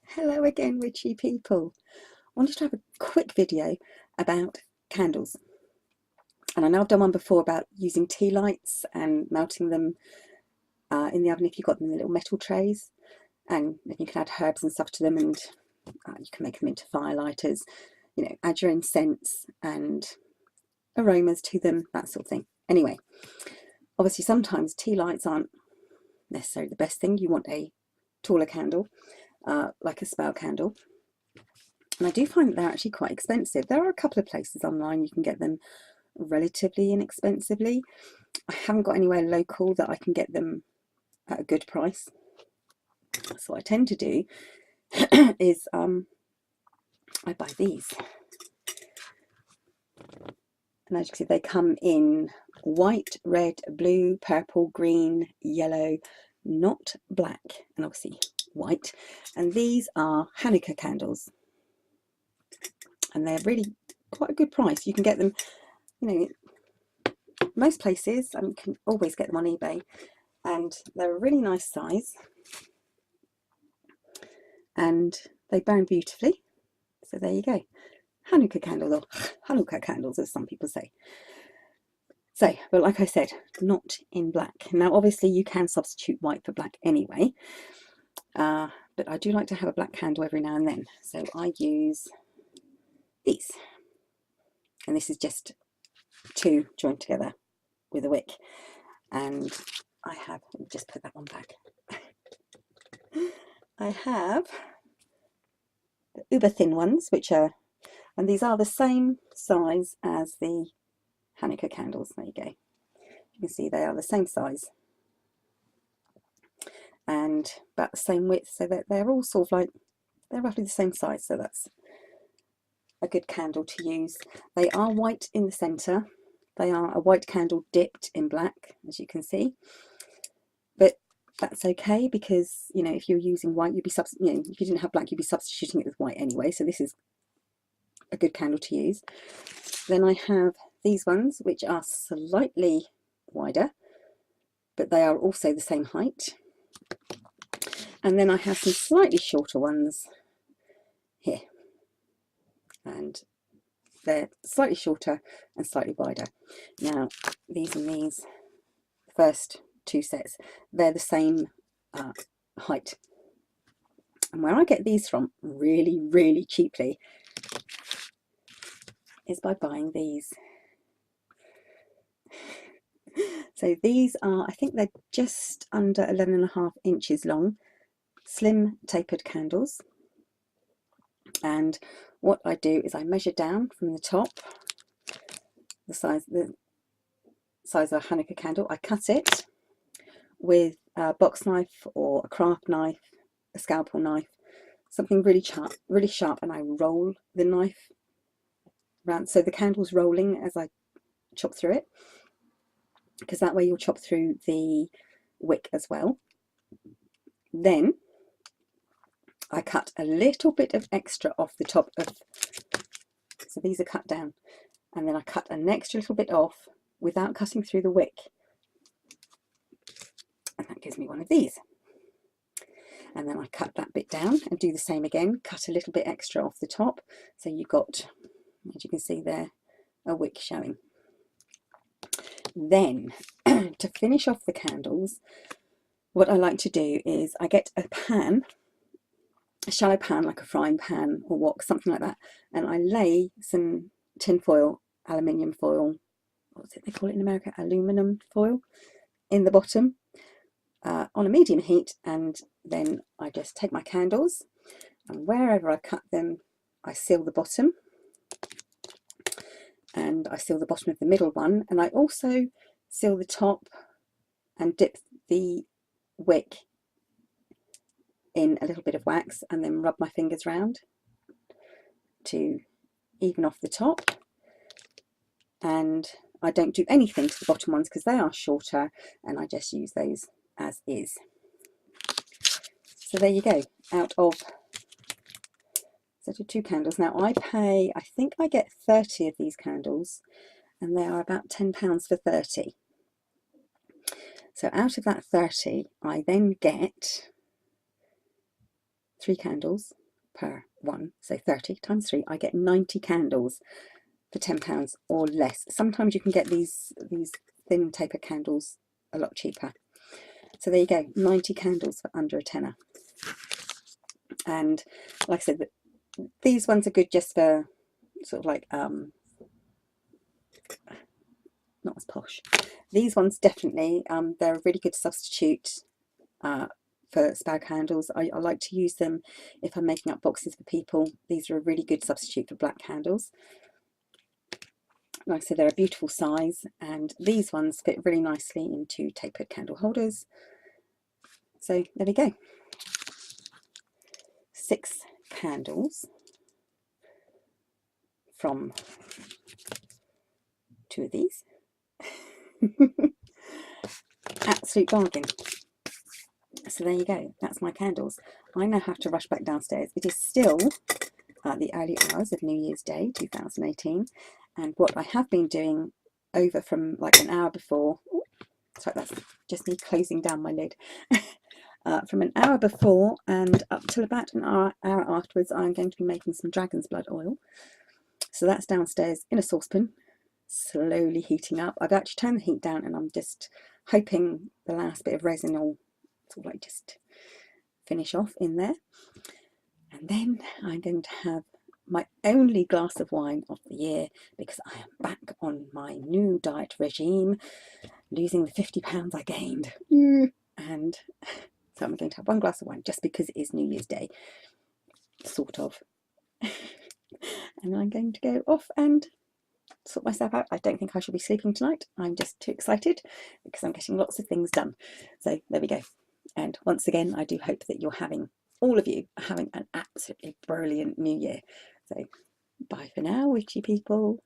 Hello again, witchy people. I wanted to have a quick video about candles. And I know I've done one before about using tea lights and melting them in the oven if you've got them in the little metal trays. And then you can add herbs and stuff to them, and you can make them into firelighters. You know, add your own scents and aromas to them, that sort of thing. Anyway, obviously sometimes tea lights aren't necessarily the best thing. You want a taller candle, like a spell candle. And I do find that they're actually quite expensive. There are a couple of places online you can get them relatively inexpensively. I haven't got anywhere local that I can get them at a good price. So what I tend to do is I buy these. And as you can see, they come in white, red, blue, purple, green, yellow, not black, and obviously white. And these are Hanukkah candles. And they're really quite a good price. You can get them, you know, most places. You can always get them on eBay, and they're a really nice size, and they burn beautifully. So there you go, Hanukkah candles, or Hanukkah candles, as some people say. So, but like I said, not in black. Now, obviously, you can substitute white for black anyway, but I do like to have a black candle every now and then. So I use these, and this is just two joined together with a wick, and I have, let me just put that one back. I have the uber thin ones, which are, and these are the same size as the Hanukkah candles. There you go. You can see they are the same size and about the same width, so that they're all sort of like, they're roughly the same size, so that's a good candle to use. They are white in the centre. They are a white candle dipped in black, as you can see, but that's okay, because, you know, if you're using white, you'd be you know, if you didn't have black, you'd be substituting it with white anyway, so this is a good candle to use. Then I have these ones, which are slightly wider, but they are also the same height. And then I have some slightly shorter ones here, and they're slightly shorter and slightly wider. Now, these and these, the first two sets, they're the same height. And where I get these from really, really cheaply is by buying these. So these are, I think they're just under 11.5 inches long, slim tapered candles. And what I do is I measure down from the top, the size of a Hanukkah candle. I cut it with a box knife or a craft knife, a scalpel knife, something really sharp, and I roll the knife around, so the candle's rolling as I chop through it, because that way you'll chop through the wick as well. Then I cut a little bit of extra off the top of, so these are cut down, and then I cut an extra little bit off without cutting through the wick, and that gives me one of these. And then I cut that bit down and do the same again, cut a little bit extra off the top, so you've got, as you can see there, a wick showing. Then to finish off the candles, what I like to do is I get a pan, a shallow pan, like a frying pan or wok, something like that, and I lay some tin foil, aluminium foil, what's it they call it in America, aluminum foil, in the bottom on a medium heat, and then I just take my candles, and wherever I cut them I seal the bottom, and I seal the bottom of the middle one, and I also seal the top and dip the wick in a little bit of wax, and then rub my fingers round to even off the top. And I don't do anything to the bottom ones because they are shorter, and I just use those as is. So there you go, out of, so I did 2 candles. Now I think I get 30 of these candles, and they are about £10 for 30. So out of that 30, I then get 3 candles per one, so 30 times 3, I get 90 candles for £10 or less. Sometimes you can get these thin taper candles a lot cheaper. So there you go, 90 candles for under a tenner. And like I said, these ones are good just for sort of like not as posh. These ones definitely, they're a really good substitute for spare candles. I like to use them if I'm making up boxes for people. These are a really good substitute for black candles. Like I said, they're a beautiful size, and these ones fit really nicely into tapered candle holders. So there we go. 6 candles from 2 of these. Absolute bargain. So there you go, that's my candles. I now have to rush back downstairs. It is still the early hours of New Year's Day 2018, and what I have been doing over from like an hour before, sorry, that's just me closing down my lid, from an hour before and up till about an hour afterwards, I'm going to be making some dragon's blood oil. So that's downstairs in a saucepan, slowly heating up. I've actually turned the heat down, and I'm just hoping the last bit of resin will sort of like just finish off in there. And then I'm going to have my only glass of wine of the year, because I am back on my new diet regime, losing the 50 pounds I gained. And so I'm going to have 1 glass of wine just because it is New Year's Day, sort of. And I'm going to go off and sort myself out. I don't think I shall be sleeping tonight. I'm just too excited because I'm getting lots of things done. So there we go. And once again, I do hope that all of you are having an absolutely brilliant new year. So bye for now, witchy people.